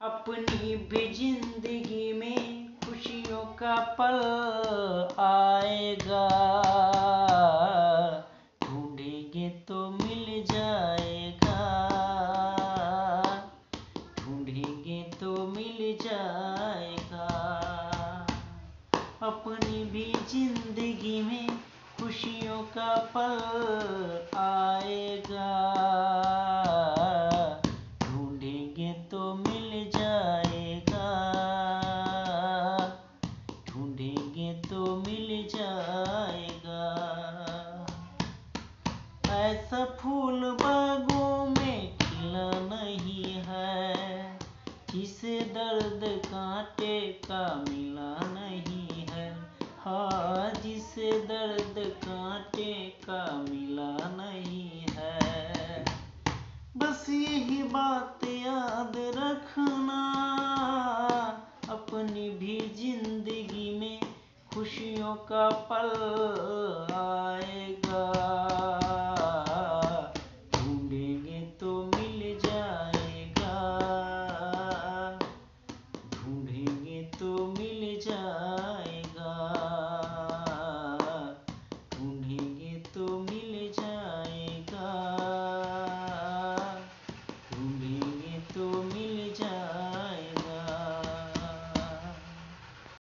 अपनी भी जिंदगी में खुशियों का पल आएगा, ढूंढेंगे तो मिल जाएगा, ढूंढेंगे तो मिल जाएगा। अपनी भी जिंदगी में खुशियों का पल आएगा, ढूंढेंगे तो मिल जाएगा, ढूंढेंगे तो मिल जाएगा। ऐसा फूल बागों में खिला नहीं है, जिसे दर्द कांटे का मिला नहीं है। हाँ, जिसे दर्द कांटे का मिला नहीं है। बस यही बात याद रखना, अपनी भी जिंदगी में खुशियों का पल